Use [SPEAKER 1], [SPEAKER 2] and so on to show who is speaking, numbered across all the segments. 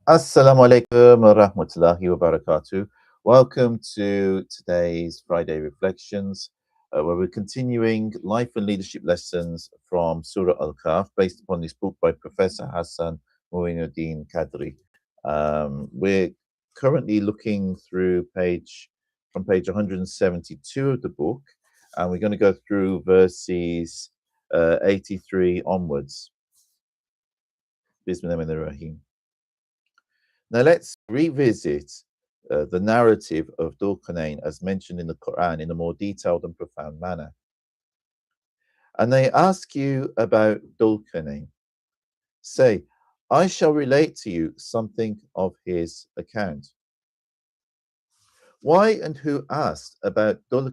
[SPEAKER 1] Assalamu alaikum wa rahmatullahi wa barakatuh. Welcome to today's Friday Reflections, where we're continuing life and leadership lessons from Surah al-Kahf, based upon this book by Professor Hassan Mohi-ud-Din Qadri. We're currently looking through from page 172 of the book, and we're going to go through verses 83 onwards. Bismillahirrahmanirrahim. Now let's revisit the narrative of Dhul as mentioned in the Quran in a more detailed and profound manner. And they ask you about Dhul. Say, I shall relate to you something of his account. Why and who asked about Dhul?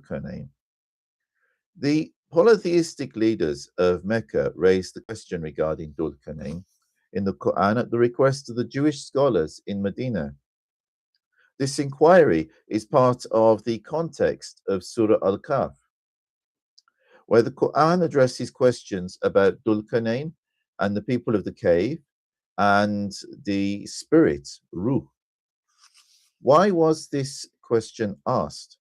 [SPEAKER 1] The polytheistic leaders of Mecca raised the question regarding Dhul in the Quran at the request of the Jewish scholars in Medina. This inquiry is part of the context of Surah al-Kahf, where the Quran addresses questions about Dhul and the people of the cave and the spirit, Ruh. Why was this question asked?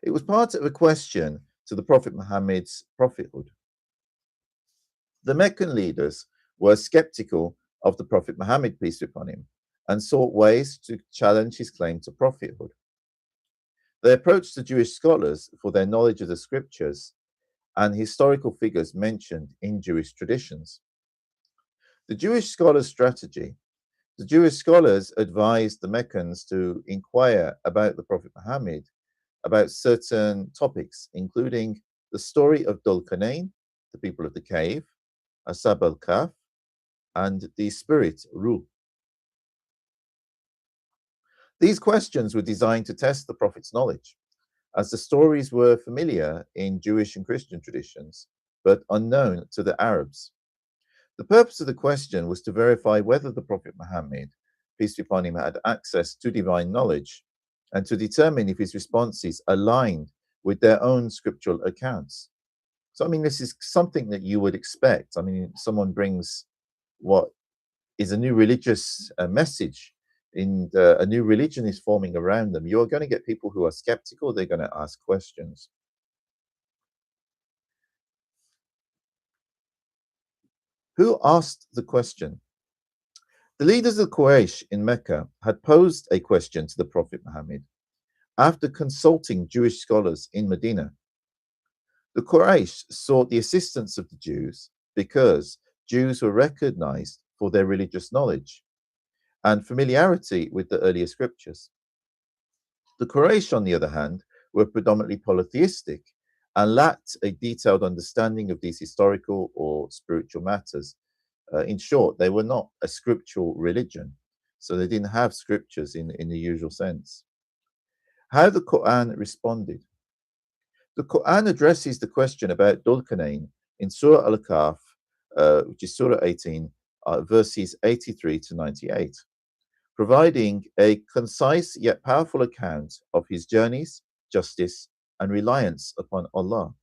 [SPEAKER 1] It was part of a question to the Prophet Muhammad's prophethood. The Meccan leaders were skeptical of the Prophet Muhammad, peace be upon him, and sought ways to challenge his claim to prophethood. They approached the Jewish scholars for their knowledge of the scriptures and historical figures mentioned in Jewish traditions. The Jewish scholars' strategy. The Jewish scholars advised the Meccans to inquire about the Prophet Muhammad about certain topics, including the story of Dhul, the people of the cave, al-Kahf, and the spirit, Ruh. These questions were designed to test the Prophet's knowledge, as the stories were familiar in Jewish and Christian traditions, but unknown to the Arabs. The purpose of the question was to verify whether the Prophet Muhammad, peace be upon him, had access to divine knowledge, and to determine if his responses aligned with their own scriptural accounts. So, I mean, this is something that you would expect. I mean, someone brings what is a new religious message, a new religion is forming around them. You're going to get people who are skeptical, they're going to ask questions. Who asked the question? The leaders of Quraysh in Mecca had posed a question to the Prophet Muhammad after consulting Jewish scholars in Medina. The Quraysh sought the assistance of the Jews because Jews were recognized for their religious knowledge and familiarity with the earlier scriptures. The Quraysh, on the other hand, were predominantly polytheistic and lacked a detailed understanding of these historical or spiritual matters. In short, they were not a scriptural religion, so they didn't have scriptures in the usual sense. How the Quran responded. The Quran addresses the question about Dhul in Surah al-Kahf, which is Surah 18, verses 83 to 98, providing a concise yet powerful account of his journeys, justice, and reliance upon Allah.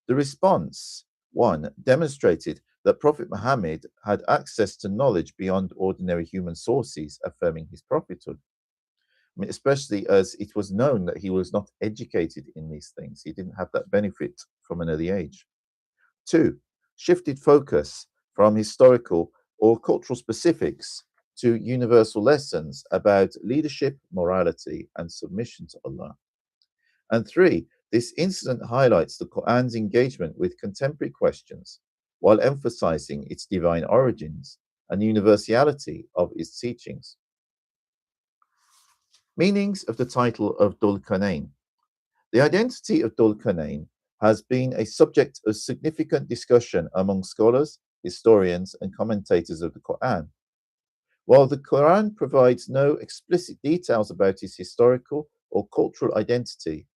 [SPEAKER 1] The response, 1, demonstrated that Prophet Muhammad had access to knowledge beyond ordinary human sources, affirming his prophethood. I mean, especially as it was known that he was not educated in these things. He didn't have that benefit from an early age. 2, shifted focus from historical or cultural specifics to universal lessons about leadership, morality, and submission to Allah. And 3, this incident highlights the Quran's engagement with contemporary questions while emphasizing its divine origins and universality of its teachings. Meanings of the title of Dhul. The identity of Dhul has been a subject of significant discussion among scholars, historians, and commentators of the Quran. While the Quran provides no explicit details about his historical or cultural identity,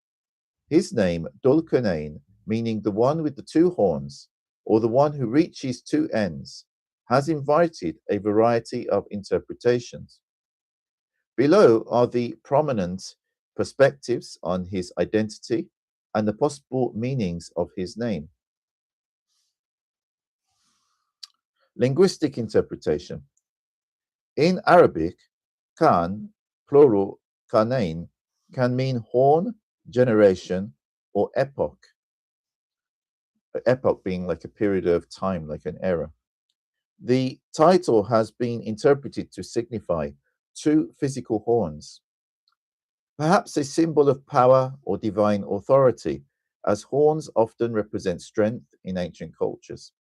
[SPEAKER 1] his name, Dhul, meaning the one with the two horns, or the one who reaches two ends, has invited a variety of interpretations. Below are the prominent perspectives on his identity and the possible meanings of his name. Linguistic interpretation. In Arabic, Khan, plural Qarnayn, can mean horn, generation, or epoch. Epoch being like a period of time, like an era. The title has been interpreted to signify two physical horns, perhaps a symbol of power or divine authority, as horns often represent strength in ancient cultures.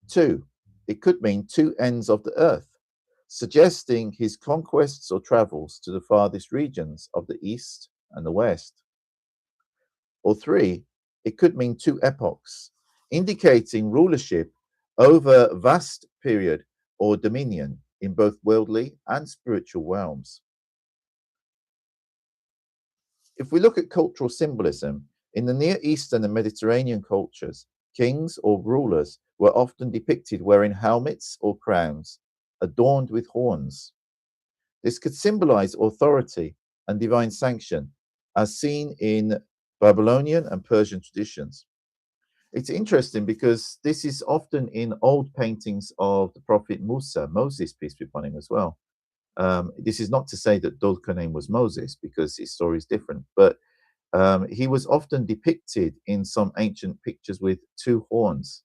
[SPEAKER 1] Two, it could mean two ends of the earth, suggesting his conquests or travels to the farthest regions of the east and the west. Or three, it could mean two epochs, indicating rulership over a vast period or dominion in both worldly and spiritual realms. If we look at cultural symbolism, in the Near Eastern and Mediterranean cultures, kings or rulers were often depicted wearing helmets or crowns adorned with horns. This could symbolize authority and divine sanction, as seen in Babylonian and Persian traditions. It's interesting because this is often in old paintings of the prophet Moses, peace be upon him, as well. This is not to say that Dhul was Moses, because his story is different, but he was often depicted in some ancient pictures with two horns.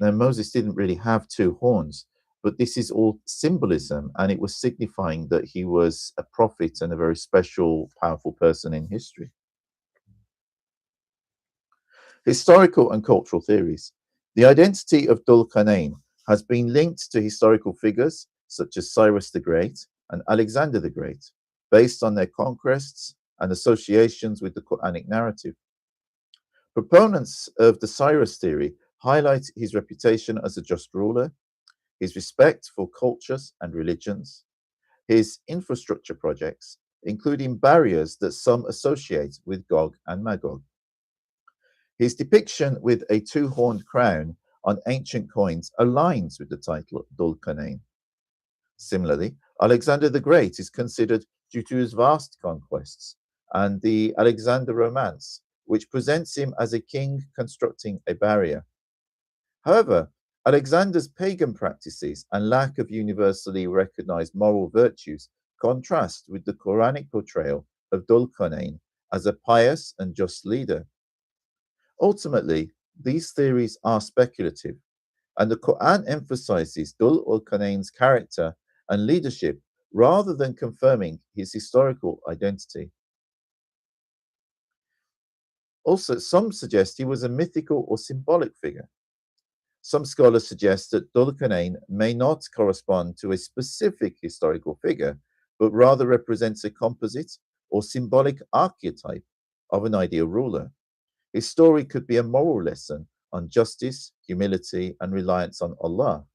[SPEAKER 1] Now, Moses didn't really have two horns, but this is all symbolism, and it was signifying that he was a prophet and a very special, powerful person in history. Historical and cultural theories. The identity of Dhul has been linked to historical figures such as Cyrus the Great and Alexander the Great, based on their conquests and associations with the Quranic narrative. Proponents of the Cyrus theory highlight his reputation as a just ruler, his respect for cultures and religions, his infrastructure projects, including barriers that some associate with Gog and Magog. His depiction with a two-horned crown on ancient coins aligns with the title Dhul Qarnayn. Similarly, Alexander the Great is considered due to his vast conquests and the Alexander Romance, which presents him as a king constructing a barrier. However, Alexander's pagan practices and lack of universally recognized moral virtues contrast with the Quranic portrayal of Dhul Qarnayn as a pious and just leader. Ultimately, these theories are speculative, and the Quran emphasizes Dhul Qarnayn's character and leadership rather than confirming his historical identity. Also, some suggest he was a mythical or symbolic figure. Some scholars suggest that Dhul Qarnayn may not correspond to a specific historical figure, but rather represents a composite or symbolic archetype of an ideal ruler. His story could be a moral lesson on justice, humility, and reliance on Allah,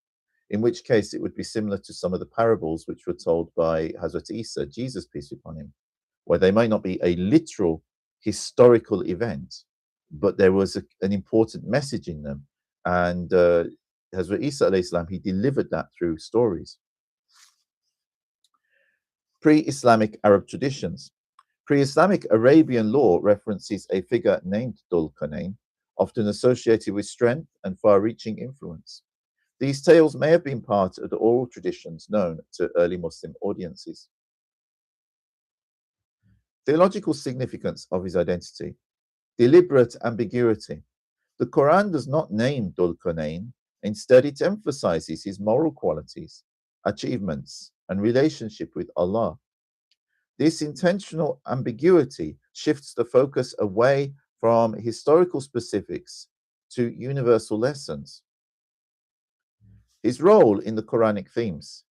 [SPEAKER 1] in which case it would be similar to some of the parables which were told by Hazrat Isa, Jesus, peace be upon him, where they might not be a literal historical event, but there was an important message in them. And Hazrat Isa, alayhi salam, he delivered that through stories. Pre-Islamic Arab traditions. Pre-Islamic Arabian law references a figure named Dhul Qarnayn, often associated with strength and far-reaching influence. These tales may have been part of the oral traditions known to early Muslim audiences. Theological significance of his identity. Deliberate ambiguity. The Quran does not name Dhul Qarnayn, instead it emphasizes his moral qualities, achievements, and relationship with Allah. This intentional ambiguity shifts the focus away from historical specifics to universal lessons. His role in the Quranic themes.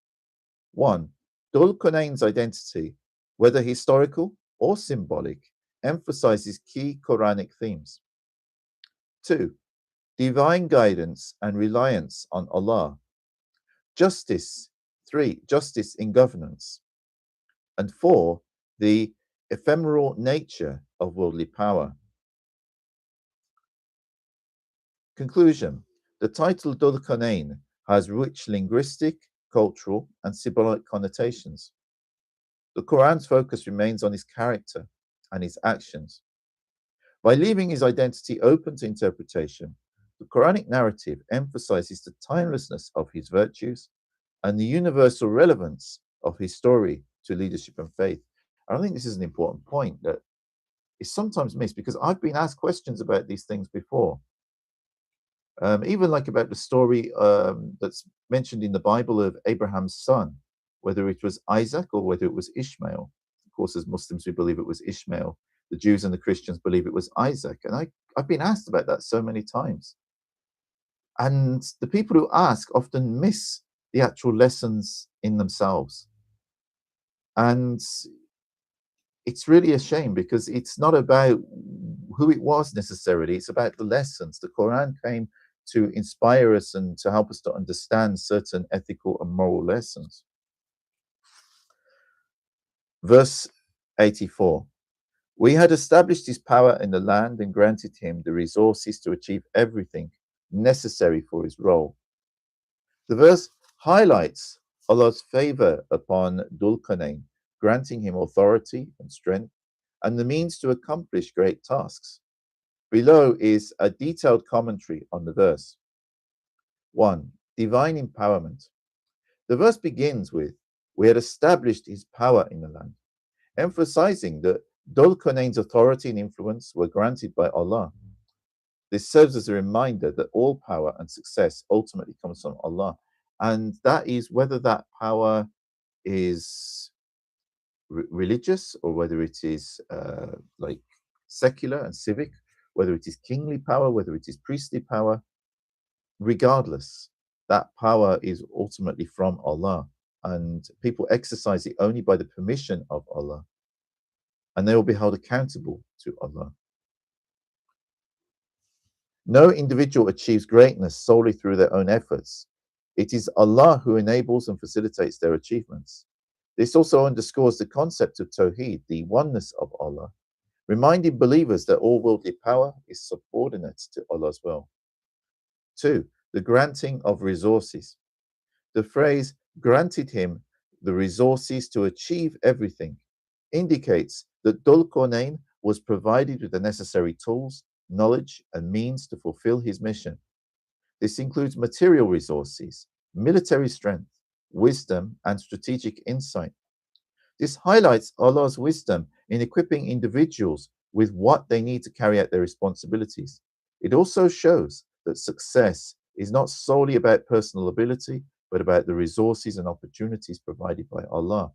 [SPEAKER 1] 1. Dhul Qarnayn's identity, whether historical or symbolic, emphasizes key Quranic themes. 2. Divine guidance and reliance on Allah. Justice. 3. Justice in governance. And 4. The ephemeral nature of worldly power. Conclusion. The title Dhul Qarnayn has rich linguistic, cultural, and symbolic connotations. The Quran's focus remains on his character and his actions. By leaving his identity open to interpretation, the Quranic narrative emphasizes the timelessness of his virtues and the universal relevance of his story to leadership and faith. I think this is an important point that is sometimes missed because I've been asked questions about these things before. Even like about the story that's mentioned in the Bible of Abraham's son, whether it was Isaac or whether it was Ishmael. Of course, as Muslims, we believe it was Ishmael. The Jews and the Christians believe it was Isaac. And I've been asked about that so many times. And the people who ask often miss the actual lessons in themselves. And it's really a shame because it's not about who it was necessarily, it's about the lessons. The Quran came to inspire us and to help us to understand certain ethical and moral lessons. Verse 84. We had established his power in the land and granted him the resources to achieve everything necessary for his role. The verse highlights Allah's favor upon Dhul, granting him authority and strength and the means to accomplish great tasks. Below is a detailed commentary on the verse. 1. Divine empowerment. The verse begins with, we had established his power in the land, emphasizing that Dhul Qarnayn's authority and influence were granted by Allah. This serves as a reminder that all power and success ultimately comes from Allah, and that is whether that power is religious or whether it is like secular and civic, whether it is kingly power, whether it is priestly power, regardless, that power is ultimately from Allah, and people exercise it only by the permission of Allah, and they will be held accountable to Allah. No individual achieves greatness solely through their own efforts. It is Allah who enables and facilitates their achievements. This also underscores the concept of Tawheed, the oneness of Allah, reminding believers that all worldly power is subordinate to Allah's will. 2. The granting of resources. The phrase granted him the resources to achieve everything indicates that Dhul Qarnayn was provided with the necessary tools, knowledge, and means to fulfill his mission. This includes material resources, military strength, wisdom, and strategic insight. This highlights Allah's wisdom in equipping individuals with what they need to carry out their responsibilities. It also shows that success is not solely about personal ability, but about the resources and opportunities provided by Allah.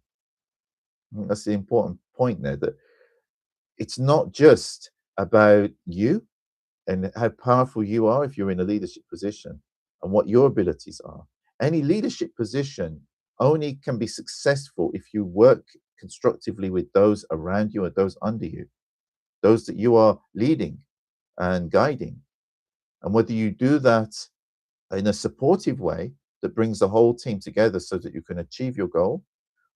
[SPEAKER 1] That's the important point there, that it's not just about you and how powerful you are if you're in a leadership position and what your abilities are. Any leadership position only can be successful if you work constructively with those around you and those under you, those that you are leading and guiding. And whether you do that in a supportive way that brings the whole team together so that you can achieve your goal,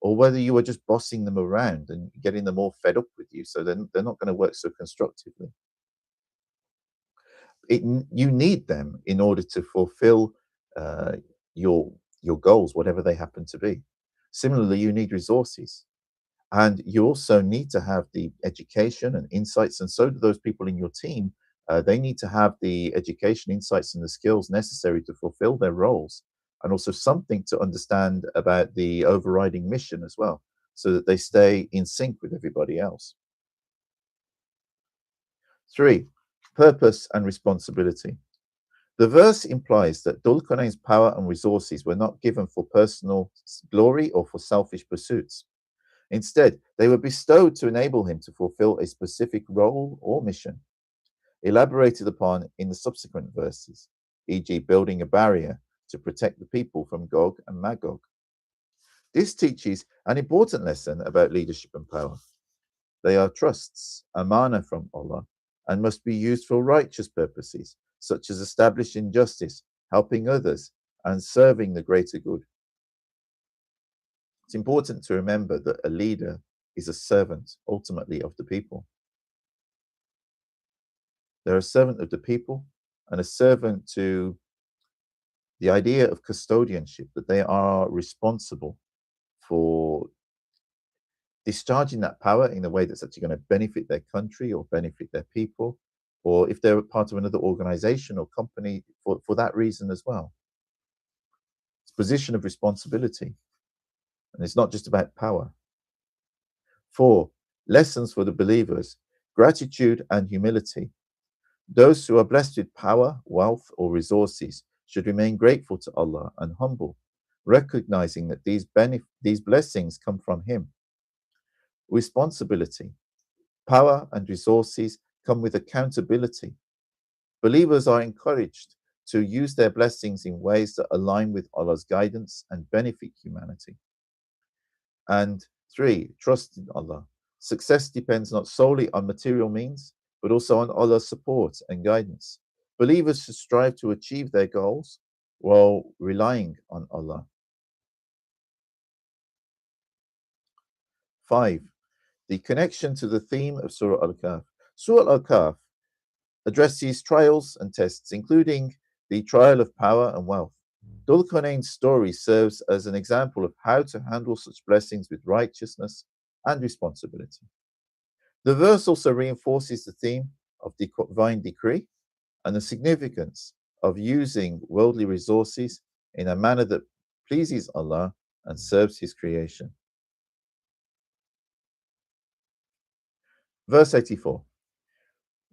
[SPEAKER 1] or whether you are just bossing them around and getting them all fed up with you so they're not going to work so constructively. You need them in order to fulfill your goals, whatever they happen to be. Similarly, you need resources, and you also need to have the education and insights, and so do those people in your team. They need to have the education, insights, and the skills necessary to fulfill their roles, and also something to understand about the overriding mission as well, so that they stay in sync with everybody else. 3. Purpose and responsibility. The verse implies that Dhul Qarnayn's power and resources were not given for personal glory or for selfish pursuits. Instead, they were bestowed to enable him to fulfill a specific role or mission, elaborated upon in the subsequent verses, e.g., building a barrier to protect the people from Gog and Magog. This teaches an important lesson about leadership and power. They are trusts, amana from Allah, and must be used for righteous purposes, such as establishing justice, helping others, and serving the greater good. It's important to remember that a leader is a servant, ultimately, of the people. They're a servant of the people and a servant to the idea of custodianship, that they are responsible for discharging that power in a way that's actually going to benefit their country or benefit their people, or if they're part of another organization or company, for that reason as well. It's position of responsibility, and it's not just about power. 4. Lessons for the believers, gratitude and humility. Those who are blessed with power, wealth, or resources should remain grateful to Allah and humble, recognizing that these blessings come from Him. Responsibility. Power and resources come with accountability. Believers are encouraged to use their blessings in ways that align with Allah's guidance and benefit humanity. And 3, trust in Allah. Success depends not solely on material means, but also on Allah's support and guidance. Believers should strive to achieve their goals while relying on Allah. 5. The connection to the theme of Surah al-Kahf. Surah al-Kahf addresses trials and tests, including the trial of power and wealth. Dhul-Qarnayn's story serves as an example of how to handle such blessings with righteousness and responsibility. The verse also reinforces the theme of divine decree and the significance of using worldly resources in a manner that pleases Allah and serves His creation. Verse 84.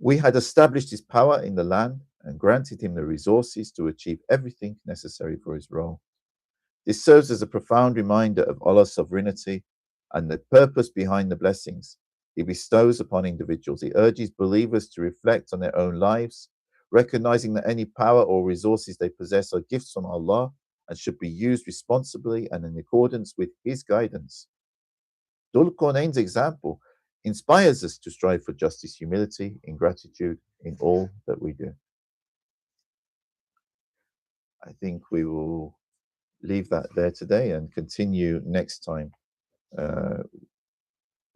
[SPEAKER 1] We had established His power in the land and granted Him the resources to achieve everything necessary for His role. This serves as a profound reminder of Allah's sovereignty and the purpose behind the blessings He bestows upon individuals. He urges believers to reflect on their own lives, recognizing that any power or resources they possess are gifts from Allah and should be used responsibly and in accordance with His guidance. Dhul Qarnayn's example inspires us to strive for justice, humility, and gratitude in all that we do. I think we will leave that there today and continue next time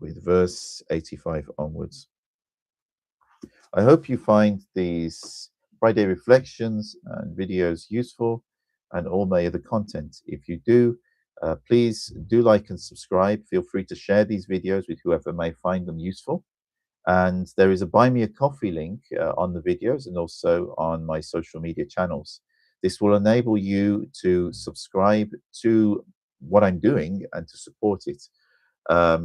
[SPEAKER 1] with verse 85 onwards. I hope you find these Friday reflections and videos useful and all my other content. If you do, please do like and subscribe. Feel free to share these videos with whoever may find them useful. And there is a Buy Me a Coffee link on the videos and also on my social media channels. This will enable you to subscribe to what I'm doing and to support it.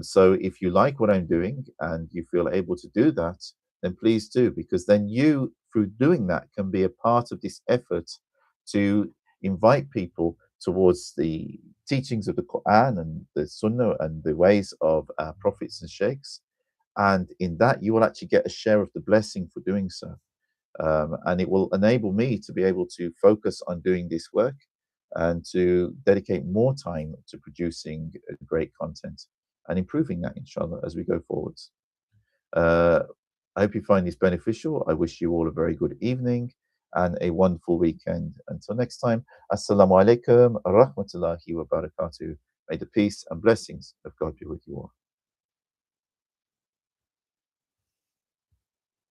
[SPEAKER 1] So if you like what I'm doing and you feel able to do that, then please do, because then you, through doing that, can be a part of this effort to invite people towards the teachings of the Quran and the Sunnah and the ways of prophets and sheikhs. And in that, you will actually get a share of the blessing for doing so. And it will enable me to be able to focus on doing this work and to dedicate more time to producing great content and improving that, inshallah, as we go forwards. I hope you find this beneficial. I wish you all a very good evening and a wonderful weekend. Until next time, Assalamu alaikum, rahmatullahi wa barakatuh. May the peace and blessings of God be with you all.